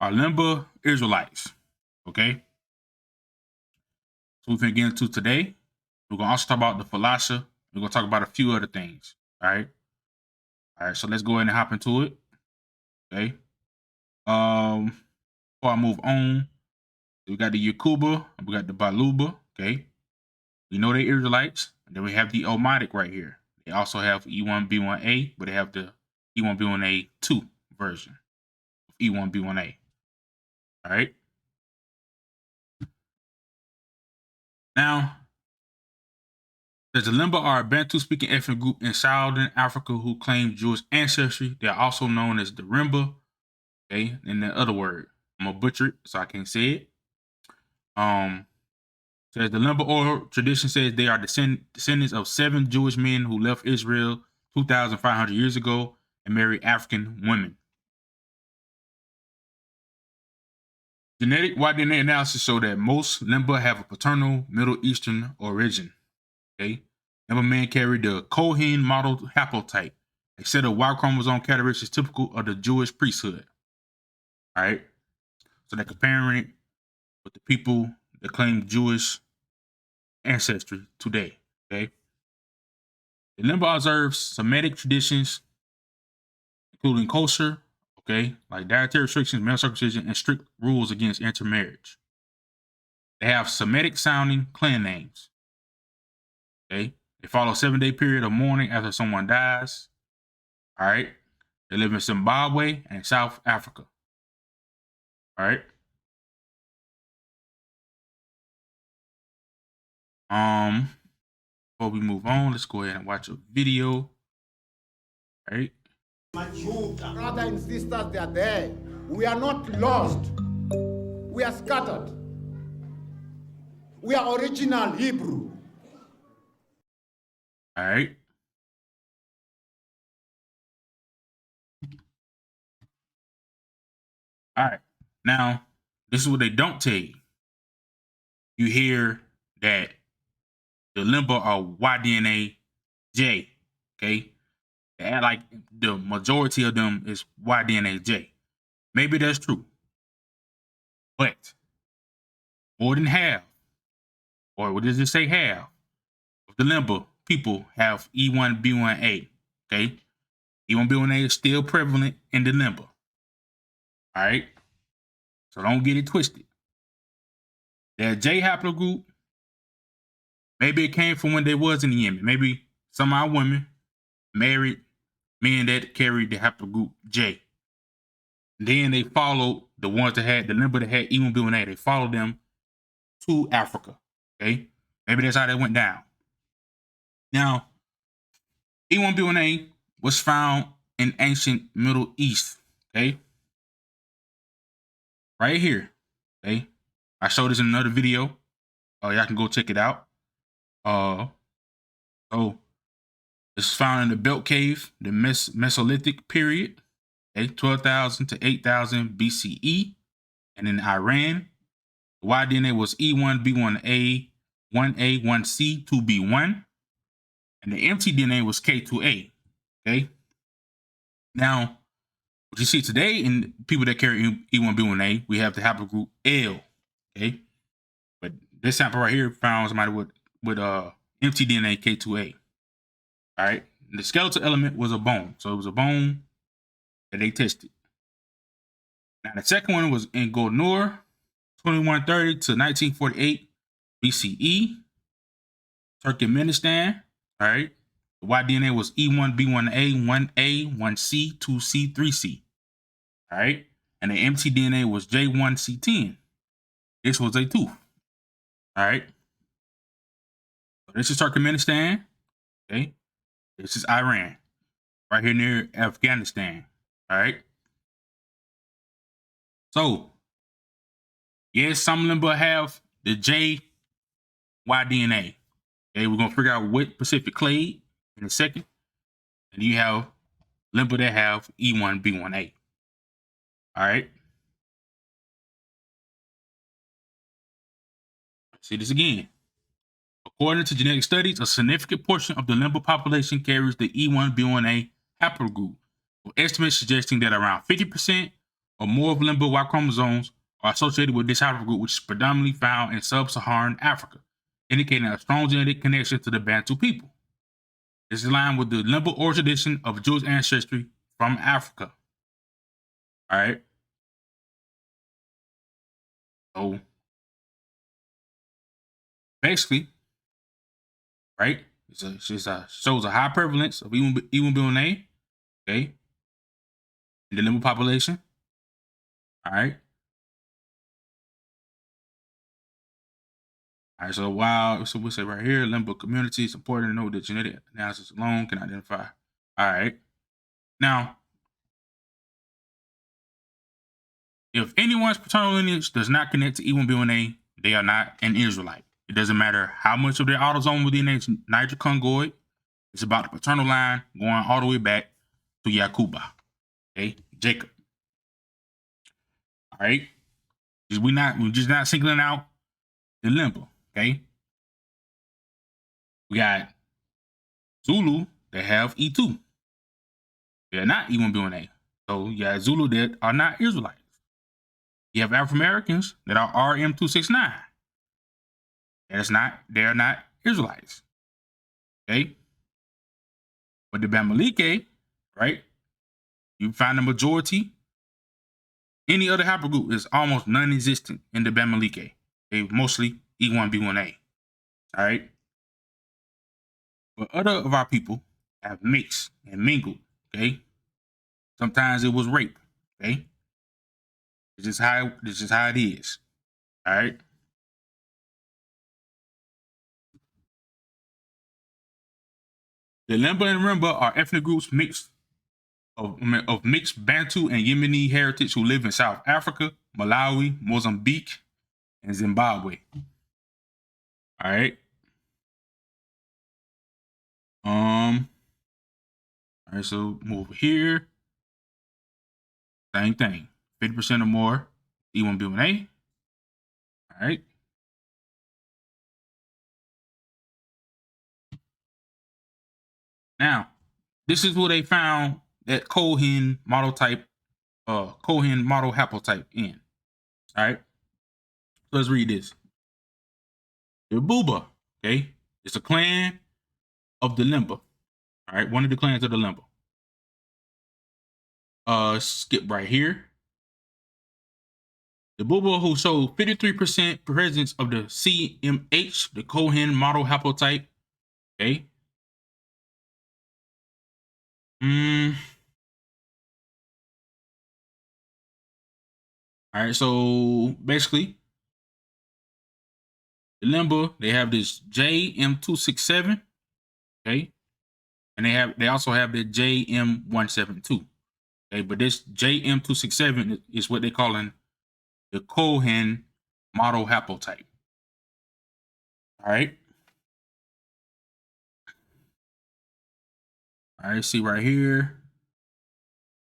are Lemba Israelites. Okay. So we're going to get into today. We're going to also talk about the Falasha. We're going to talk about a few other things. All right. All right. So let's go ahead and hop into it. Okay. Before I move on, we got the Yakuba and we got the Baluba. Okay. We know they're Israelites. And then we have the Omotic right here. They also have E1b1a, but they have the E1b1a 2 version of E1b1a. All right. Now, the Lemba are a Bantu-speaking ethnic group in Southern Africa who claim Jewish ancestry. They are also known as the Rimba. Okay, and the other word, I'm gonna butcher it, so I can't say it. Says the Lemba oral tradition says they are descendants of 7 Jewish men who left Israel 2,500 years ago and married African women. Genetic Y-DNA analysis show that most Lemba have a paternal Middle Eastern origin. Okay, Lemba men carry the Cohen Modal Haplotype, a set of Y chromosome characteristics typical of the Jewish priesthood. All right, so they're comparing it with the people that claim Jewish ancestry today. Okay, the Lemba observes Semitic traditions, including kosher, okay, like dietary restrictions, male circumcision, and strict rules against intermarriage. They have Semitic sounding clan names. Okay, they follow a 7-day period of mourning after someone dies. All right, they live in Zimbabwe and South Africa. All right. Before we move on, let's go ahead and watch a video. All right. My brother and sisters, they are there. We are not lost. We are scattered. We are original Hebrew. All right. All right. Now, this is what they don't tell you. You hear that the Lemba are Y-DNA J. Okay. They act like the majority of them is Y-DNA J. Maybe that's true. But more than half, or what does it say half, of the Lemba people have E1b1a. Okay. E1b1a is still prevalent in the Lemba. All right. So don't get it twisted. That J haplogroup, maybe it came from when they was in Yemen. Maybe some of our women married men that carried the haplogroup J. Then they followed the ones that had the Lemba that had E1b1a. They followed them to Africa. Okay. Maybe that's how that went down. Now, E1b1a was found in ancient Middle East. Okay. Right here. Okay. I showed this in another video. Y'all can go check it out. So this is found in the Belt Cave, the Mesolithic period, okay, 12,000 to 8,000 BCE. And in Iran, the Y-DNA was E1b1a, 1a, 1c, 2b1. And the mtDNA was K2a. Okay. Now, what you see today in people that carry E1b1a, we have the haplogroup L. Okay. But this sample right here found somebody with mtDNA K2a. All right. The skeletal element was a bone. So it was a bone that they tested. Now, the second one was in Golnur, 2130 to 1948 BCE, Turkmenistan. All right. The Y-DNA was E1b1a, 1a, 1c, 2c, 3c. All right. And the mtDNA was J1c10. This was a tooth. All right. So this is Turkmenistan. Okay. This is Iran. Right here near Afghanistan. All right. So, yes, some of them have the J Y-DNA. Okay, we're going to figure out what Pacific clade in a second. And you have Lemba that have E1b1a. All right. See this again. According to genetic studies, a significant portion of the Lemba population carries the E1b1a haplogroup, with estimates suggesting that around 50% or more of Lemba Y chromosomes are associated with this haplogroup, which is predominantly found in sub-Saharan Africa, indicating a strong genetic connection to the Bantu people. This is in line with the Lemba oral tradition of Jewish ancestry from Africa. All right. So basically, right, it shows a high prevalence of E1b1a, okay, in the Lemba population. All right. All right, so we say right here, Lemba community, it's important to know that genetic analysis alone can identify. All right. Now, if anyone's paternal lineage does not connect to E1b1a, they are not an Israelite. It doesn't matter how much of their autosomal DNA is Niger-Kongoid. It's about the paternal line going all the way back to Yakuba, okay, Jacob. All right, we're just not singling out the Lemba, okay. We got Zulu that have E2. They're not E1b1a. So you got Zulu that are not Israelites. You have African Americans that are RM269. They're not Israelites. Okay. But the Bamileke, right? You find the majority. Any other haplogroup is almost non-existent in the Bamileke. They mostly E1b1a. All right. But other of our people have mixed and mingled. Okay. Sometimes it was rape. Okay. This is how it is. All right. The Lemba and Remba are ethnic groups mixed of mixed Bantu and Yemeni heritage who live in South Africa, Malawi, Mozambique, and Zimbabwe. All right. All right, so move here. Same thing. 50% or more E1b1a. All right. Now, this is where they found that Cohen Modal Haplotype in. All right. Let's read this. The Buba, okay, it's a clan of the Lemba. All right, one of the clans of the Lemba. Skip right here. The Buba who showed 53% presence of the CMH, the Cohen Modal Haplotype. Okay. All right, so basically, the Lemba, they have this JM267, okay, and they also have the JM172, okay, but this JM267 is what they're calling the Cohen Modal Haplotype. All right. All right, see right here.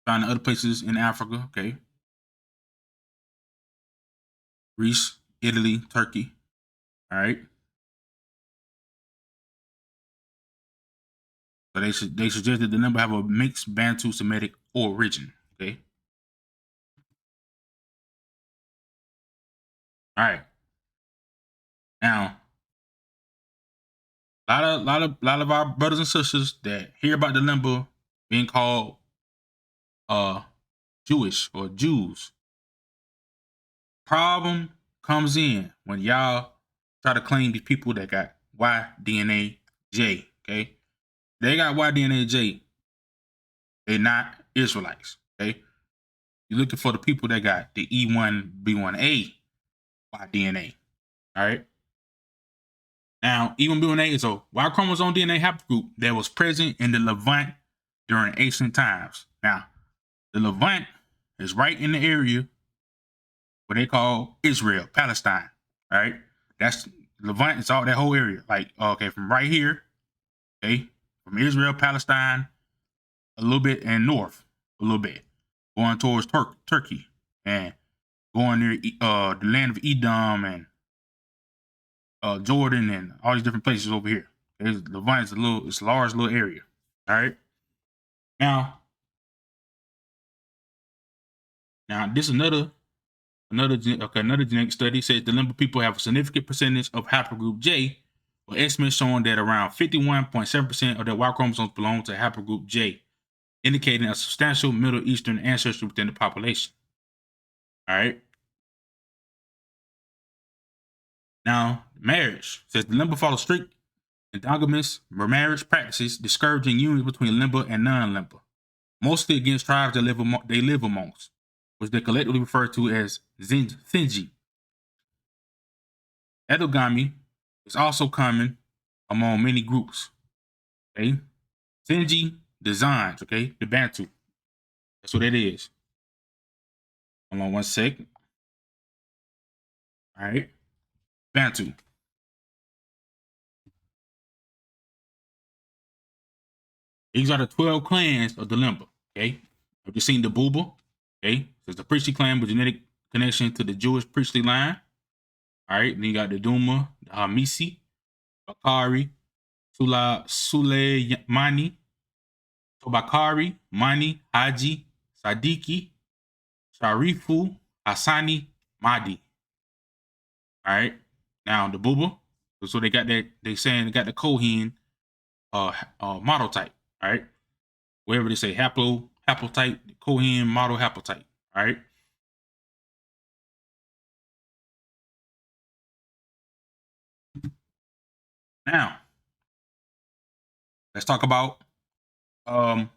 Found other places in Africa, okay. Greece, Italy, Turkey. All right. So they suggested the Lemba have a mixed Bantu Semitic origin, okay. All right. Now, a lot of our brothers and sisters that hear about the Lemba being called Jewish or Jews. Problem comes in when y'all try to claim these people that got Y-DNA J, okay? They got Y-DNA J. They're not Israelites, okay? You're looking for the people that got the E1b1a Y-DNA, all right? Now, E1b1a is a Y chromosome DNA haplogroup that was present in the Levant during ancient times. Now, the Levant is right in the area what they call Israel, Palestine. All right. That's Levant, it's all that whole area. Like, okay, from right here, okay, from Israel, Palestine, a little bit, and north, a little bit, going towards Turkey, and going near the land of Edom and Jordan and all these different places over here. Levant is it's a large little area. All right. Now, Now, this is another genetic study says the Lemba people have a significant percentage of haplogroup J, with estimates showing that around 51.7% of their Y chromosomes belong to haplogroup J, indicating a substantial Middle Eastern ancestry within the population. All right. Now, marriage says the Lemba follow strict endogamous marriage practices, discouraging unions between Lemba and non-Lemba, mostly against tribes that they live amongst, which they collectively refer to as Zinji. Endogamy is also common among many groups. Okay, Zinji designs. Okay, the Bantu. That's what it is. Hold on one second. All right, Bantu. These are the 12 clans of the Lemba. Okay, I've just seen the Buba. Okay, so it's a priestly clan with genetic connection to the Jewish priestly line. All right, then you got the Duma, the Hamisi, Bakari, Suleimani, Tobakari, Mani, Haji, Sadiki, Sharifu, Hassani, Mahdi. All right, now the Buba. So they got that. They saying they got the Cohen model type. All right, wherever they say haplotype, Cohen model haplotype. All right. Now, let's talk about the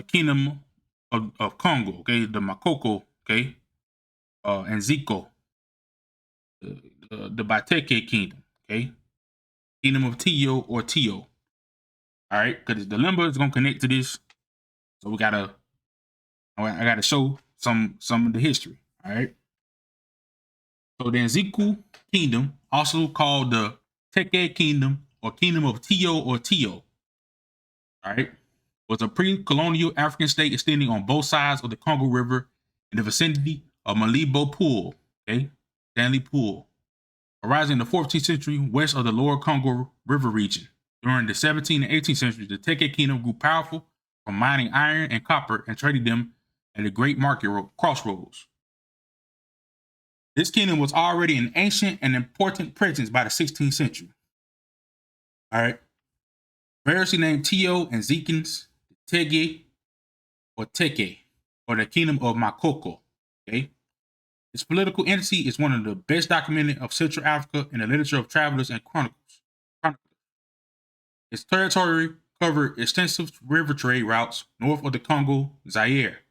kingdom of Congo, okay, the Makoko, okay, and Zico, the Bateke kingdom, okay, kingdom of Tio or Tio. All right, because the Lemba is gonna connect to this, so I gotta show some of the history. All right, so the Nziku kingdom, also called the Teke kingdom or kingdom of Tio or Tio, all right, was a pre-colonial African state extending on both sides of the Congo River in the vicinity of Malibo Pool, okay, Stanley Pool, arising in the 14th century west of the lower Congo River region. During the 17th and 18th centuries, the Teke kingdom grew powerful from mining iron and copper and trading them at a great market crossroads. This kingdom was already an ancient and important presence by the 16th century. All right. Variously named Tio and Zekins, Tege or Teke, or the kingdom of Makoko. Okay. Its political entity is one of the best documented of Central Africa in the literature of travelers and chronicles. Its territory covered extensive river trade routes north of the Congo, Zaire,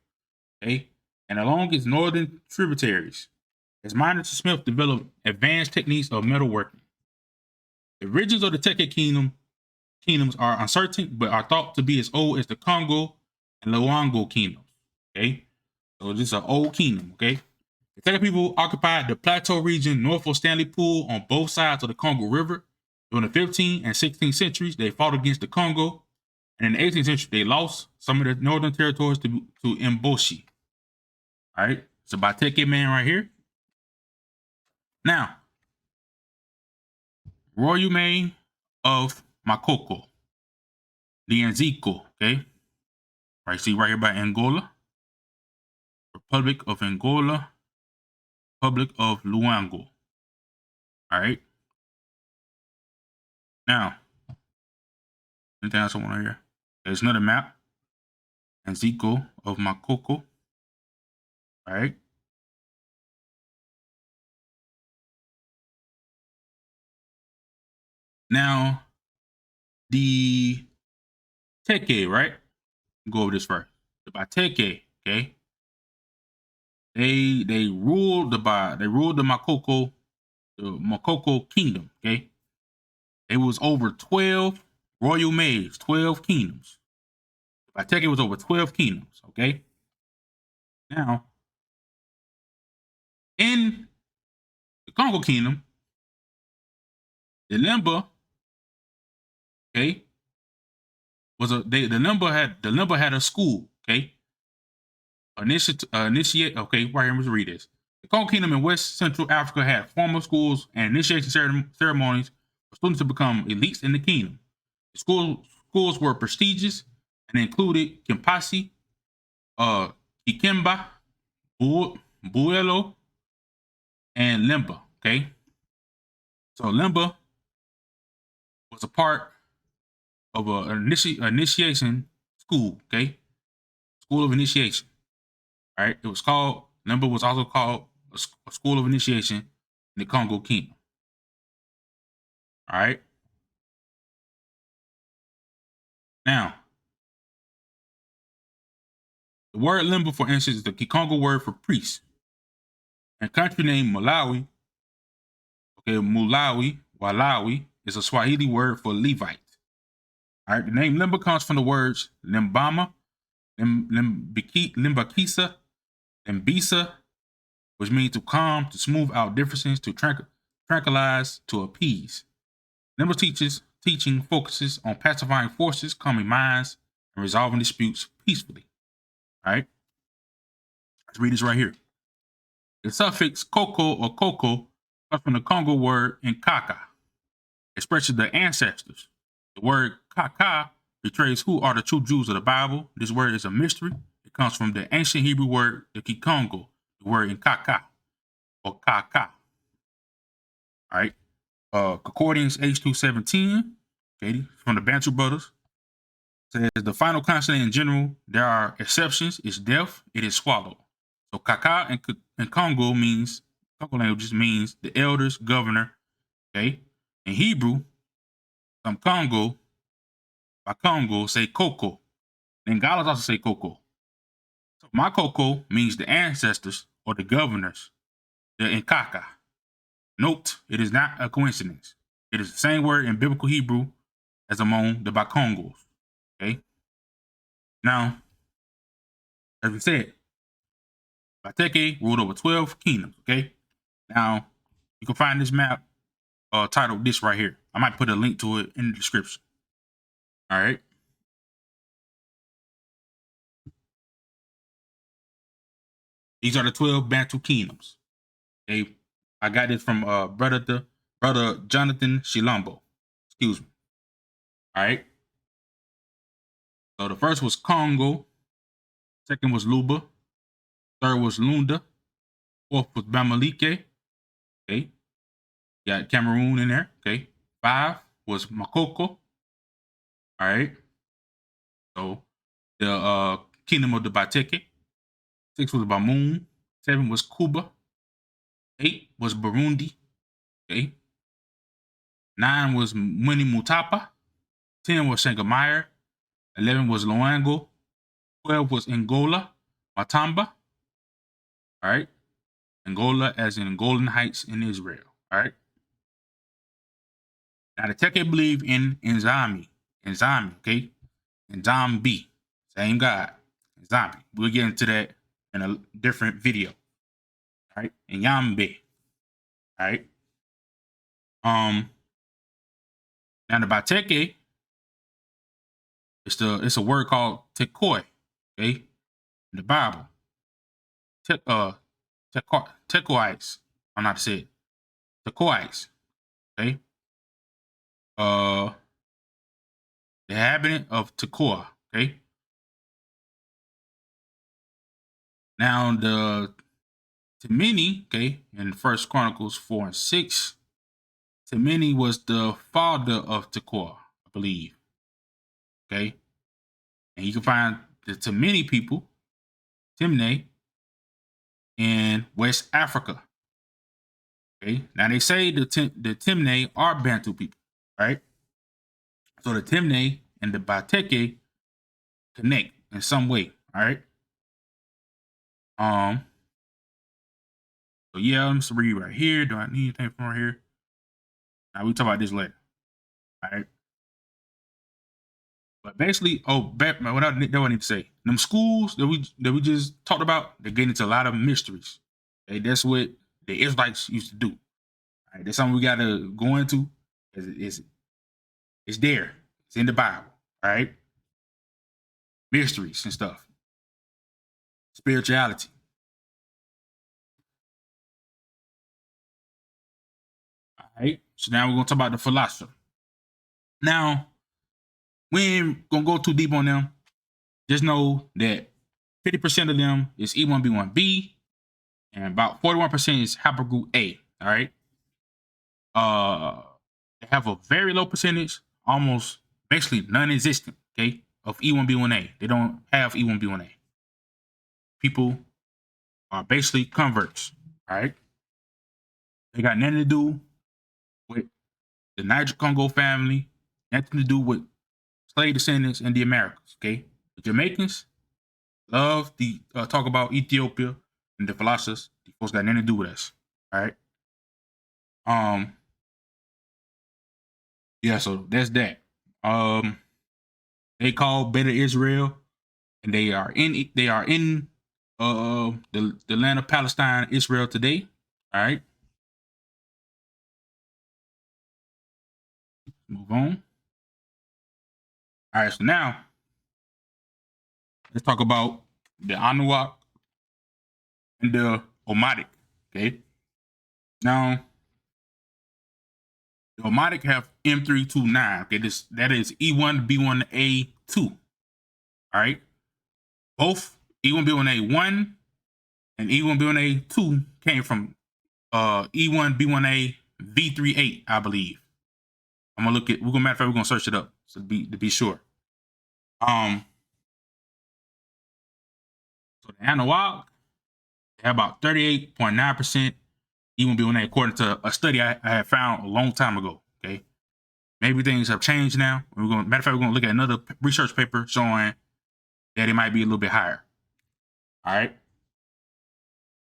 okay, and along its northern tributaries. As miners and smiths developed advanced techniques of metalworking. The origins of the Teke kingdoms are uncertain, but are thought to be as old as the Congo and Luango kingdoms. Okay, so this is an old kingdom. Okay, the Teke people occupied the plateau region north of Stanley Pool on both sides of the Congo River. During the 15th and 16th centuries, they fought against the Congo, and in the 18th century, they lost some of their northern territories to Mboshi. All right, it's a Bateke man right here. Now, Royal May of Makoko, the Nziko, okay? Right, see right here by Angola, Republic of Angola, Republic of Luango. All right. Now, anything else I want to hear? There's another map. Nziko of Makoko. All right. Now, the Teke, right? Go over this first. The Bateke, okay? They ruled the Makoko kingdom, okay? It was over 12 royal maids, 12 kingdoms. Bateke was over 12 kingdoms, okay? Now, in the Congo kingdom, the Lemba, okay, the Lemba had a school, okay? Initiate, okay, right here, let's read this. The Congo kingdom in West Central Africa had formal schools and initiation ceremonies for students to become elites in the kingdom. The schools were prestigious and included Kimpasi, Kikemba, Buelo, and Lemba. Okay, so Lemba was a part of an initiation school. Okay, school of initiation. All right, it was called Lemba was also called a school of initiation in the Congo Kingdom. All right, now the word Lemba, for instance, is the Kikongo word for priest. And country name Malawi, okay, Mulawi, Walawi, is a Swahili word for Levite. All right, the name Lemba comes from the words Lembama, Limbakisa, Limbisa, which means to calm, to smooth out differences, to tranquilize, to appease. Lemba teaching focuses on pacifying forces, calming minds, and resolving disputes peacefully. All right, let's read this right here. The suffix koko or koko comes from the Congo word nkaka, expresses the ancestors. The word kaka betrays who are the true Jews of the Bible. This word is a mystery. It comes from the ancient Hebrew word, the Kikongo, the word nkaka or kaka. All right. Concordance H2710, okay, from the Bantu Brothers, says the final consonant in general, there are exceptions. It's deaf, it is swallowed. So kaka in Congo means, Congo languages means the elders, governor, okay? In Hebrew, some Congo, by Congo, say koko. Then Galas also say koko. So my koko means the ancestors or the governors, the Nkaka. Note, it is not a coincidence. It is the same word in biblical Hebrew as among the Bakongos. Okay? Now, as we said, Bateke ruled over 12 kingdoms. Okay? Now, you can find this map titled this right here. I might put a link to it in the description. All right? These are the 12 Bantu kingdoms. Okay? I got this from brother Jonathan Shilombo. Excuse me. All right? So the first was Congo. Second was Luba. Third was Lunda. Fourth was Bamalike. Okay. Got Cameroon in there. Okay. 5 was Makoko. All right. So the kingdom of the Bateke. 6 was Bamoon. 7 was Cuba. 8 was Burundi. Okay. 9 was Muni Mutapa. 10 was Shangamire. 11 was Loango. 12 was Angola. Matamba. All right. Angola as in Golden Heights in Israel. All right. Now the Teke believe in Nzami, okay? Nzambi, same God, Nzambi. We'll get into that in a different video. All right. Nyambe. All right. Now the Bateke, it's a word called tekoi, okay? In the Bible. Tekoites. I'm not to say it. Tekoites. Okay. The inhabitant of Tekoa, okay? Now the Timini, okay, in First Chronicles 4 and 6, Timini was the father of Tekoa, I believe. Okay. And you can find the Timini people, Timne, in West Africa. Okay. Now they say the Timne are Bantu people, right? So the Timne and the Bateke connect in some way, all right? So yeah, I'm just read right here. Do I need anything from right here? Now we talk about this later. All right. But basically, what I need to say, them schools that we just talked about, they're getting into a lot of mysteries. Okay, that's what the Israelites used to do. All right, that's something we gotta go into. It's there. It's in the Bible. All right, mysteries and stuff, spirituality. All right. So now we're gonna talk about the Falasha. Now we ain't gonna go too deep on them. Just know that 50% of them is E1b1b, and about 41% is haplogroup A. All right. They have a very low percentage, almost basically non-existent, okay, of E1b1a. They don't have E1b1a. People are basically converts. All right. They got nothing to do with the Niger-Kongo family, nothing to do with slave descendants in the Americas. Okay. The Jamaicans love the talk about Ethiopia and the Falashas. These folks got nothing to do with us. All right. Yeah, so that's that. They call Beta Israel, and they are in the land of Palestine, Israel today. All right. Move on. All right, so now let's talk about the Anuak and the Omotic. Okay. Now the Omotic have M329. Okay, that is E1b1a 2. All right. Both E1b1a 1 and E1b1a 2 came from E1b1a V38, I believe. I'm gonna look at. Matter of fact, we're gonna search it up to be sure. So the Anuak, they have about 38.9% E1b1a, according to a study I had found a long time ago. Okay, maybe things have changed now. Matter of fact, we're gonna look at another research paper showing that it might be a little bit higher. All right.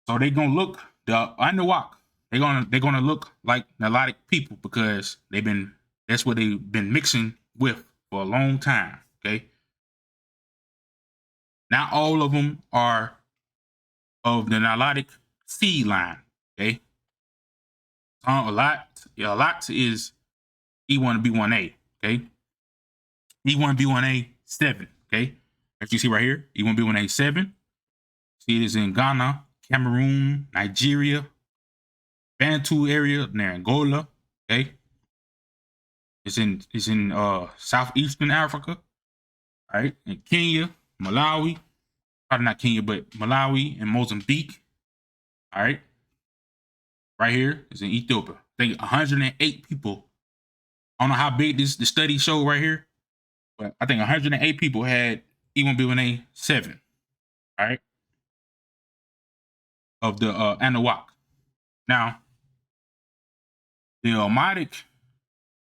So they're gonna look the Anuak. They're gonna look like Nilotic people because that's what they've been mixing with for a long time. Okay. Not all of them are of the Nilotic seed line. Okay. A lot is E1b1a. Okay. E1b1a 7. Okay. As you see right here, E1b1a 7. See it is in Ghana, Cameroon, Nigeria, Bantu area near Angola. Okay. It's in southeastern Africa. All right. In Kenya, Malawi, probably not Kenya, but Malawi and Mozambique. All right. Right here is in Ethiopia. I think 108 people. I don't know how big the study showed right here, but I think 108 people had E1b1a 7. All right. Of the Anuak. Now, the Omotic,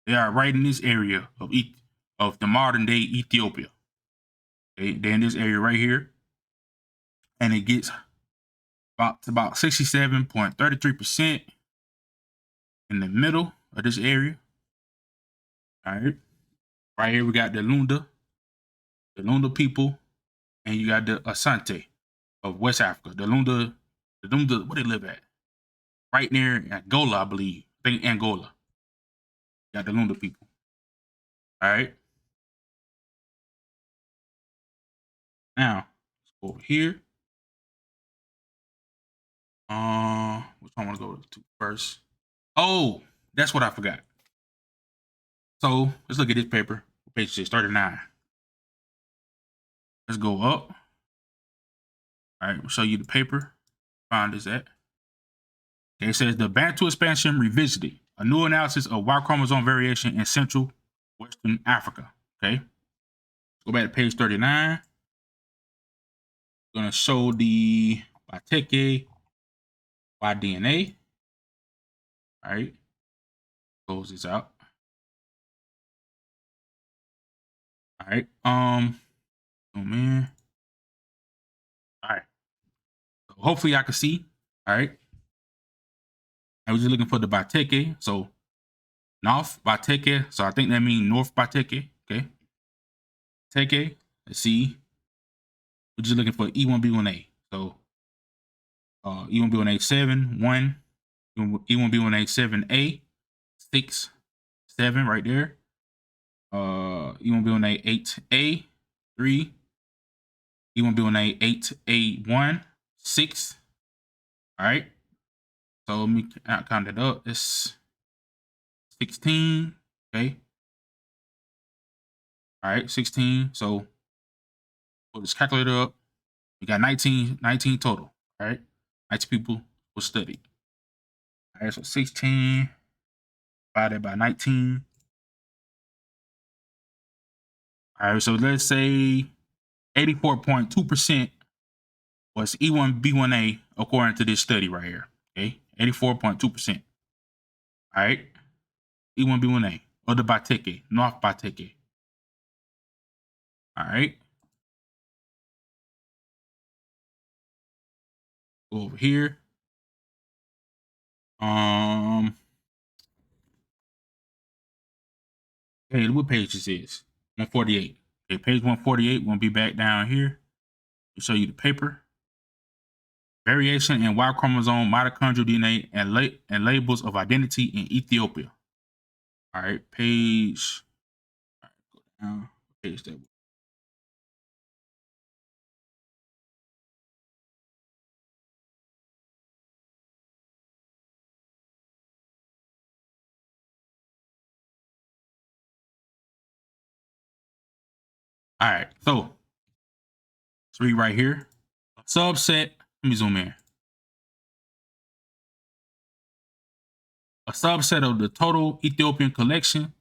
they are right in this area of the modern day Ethiopia. They're in this area right here. And it gets about 67.33% in the middle of this area. All right. Right here we got the Lunda people, and you got the Asante of West Africa. The Lunda, where they live at? Right near Angola, I believe. I think Angola. You got the Lunda people. All right. Now, let's go over here. Which one I want to go to first? Oh, that's what I forgot. So let's look at this paper. Page 39. Let's go up. All right, we'll show you the paper. Find this at. Okay, it says the Bantu expansion revisited. A new analysis of Y chromosome variation in Central Western Africa. Okay. Go back to page 39. Going to show the Bateke Y-DNA. All right. Close this out. All right. Oh man. All right. So hopefully I can see. All right. I was just looking for the Bateke. So North Bateke. So I think that means North Bateke. Okay. Bateke. Let's see. We're just looking for E1b1a. So E1b1a 7, 1, E1b1a 7a, 6, 7 right there. E1b1a 8a, 3, E1b1a 8a1, 6. All right. So let me count it up. It's 16. Okay. All right, 16. So pull this calculator up. We got 19 total. All right. 19 people were studied. All right, so 16 divided by 19. All right, so let's say 84.2% was E1b1a according to this study right here. Okay, 84.2%. All right, E1b1a or the Bateke, North Bateke. All right, go over here. Hey, what page this is? 148. Okay, page 148. We'll be back down here to show you the paper. Variation in Y chromosome, mitochondrial DNA, and labels of identity in Ethiopia. All right, page. All right, go down. Page that. All right, so let's read right here. Subset. Let me zoom in. A subset of the total Ethiopian collection,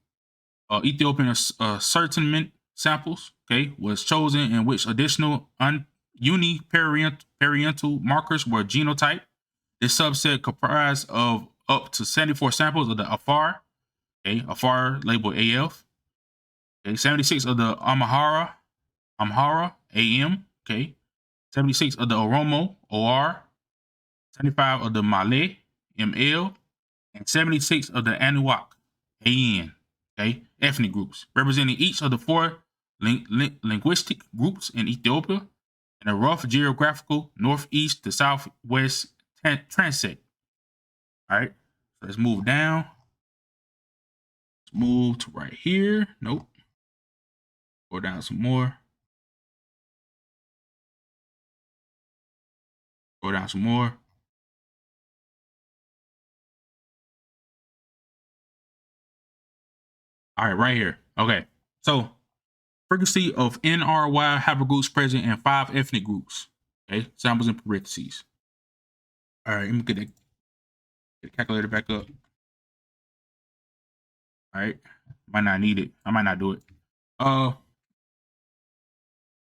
Ethiopian ascertainment samples, okay, was chosen in which additional uniparental markers were genotyped. This subset comprised of up to 74 samples of the Afar, okay, Afar labeled AF, okay, 76 of the Amhara, AM, okay, 76 of the Oromo, OR, 75 of the Malay, ML, and 76 of the Anuak, AN, okay, ethnic groups, representing each of the four linguistic groups in Ethiopia in a rough geographical northeast to southwest transect. All right, so let's move down. Let's move to right here. Nope. Go down some more. Go down some more. All right, right here. Okay, so frequency of NRY haplogroups present in 5 ethnic groups. Okay, samples in parentheses. All right, let me get the calculator back up. All right, might not need it. I might not do it.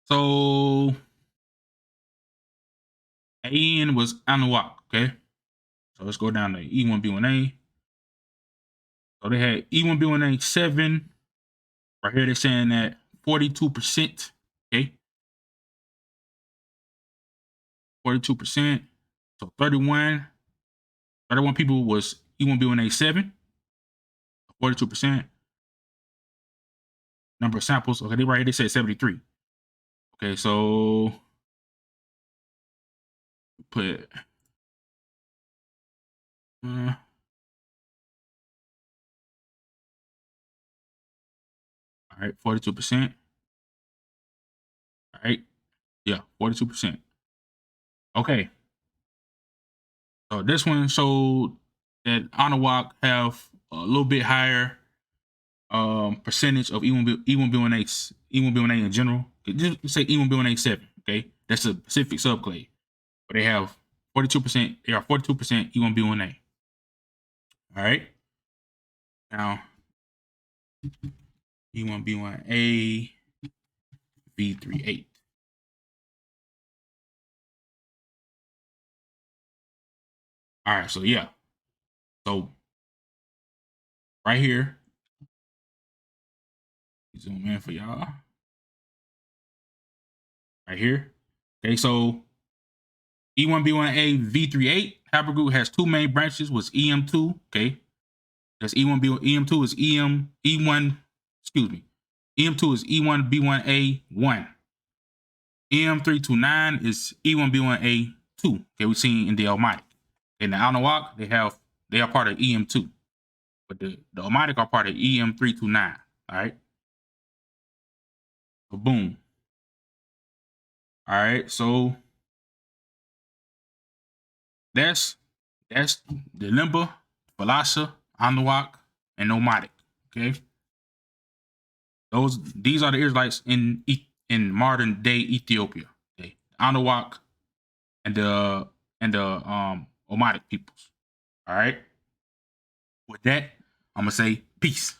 So AN was Anuak. Okay, so let's go down to E1b1a. So they had E1b1a 7. Right here, they're saying that 42%. Okay, 42%. So 31 people was E1b1a 7. 42%. Number of samples. Okay, right here they said 73. Okay, so put all right, 42%. All right, yeah, 42%. Okay, so this one showed that Anuak have a little bit higher percentage of E1b1a in general. Just say E1b1a 7. Okay, that's a specific subclade, but they have 42%. They are 42% E1b1a. All right, now E1b1a V38. All right, so yeah, so right here, zoom in for y'all. Right here. Okay, so E1b1a V38 haplogroup has 2 main branches. Was EM2. Okay, that's E1b. EM2 is E1. Excuse me. EM2 is E1b1a1. EM329 is E1b1a2. Okay, we've seen in the Omotic. In the Anuak, they are part of EM2, but the Omotic are part of EM329. All right. So boom. All right, so that's the Lemba, Falasha, Anuak, and Omotic. Okay, these are the Israelites in modern day Ethiopia. Okay, Anuak, and the Omotic peoples. All right. With that, I'm gonna say peace.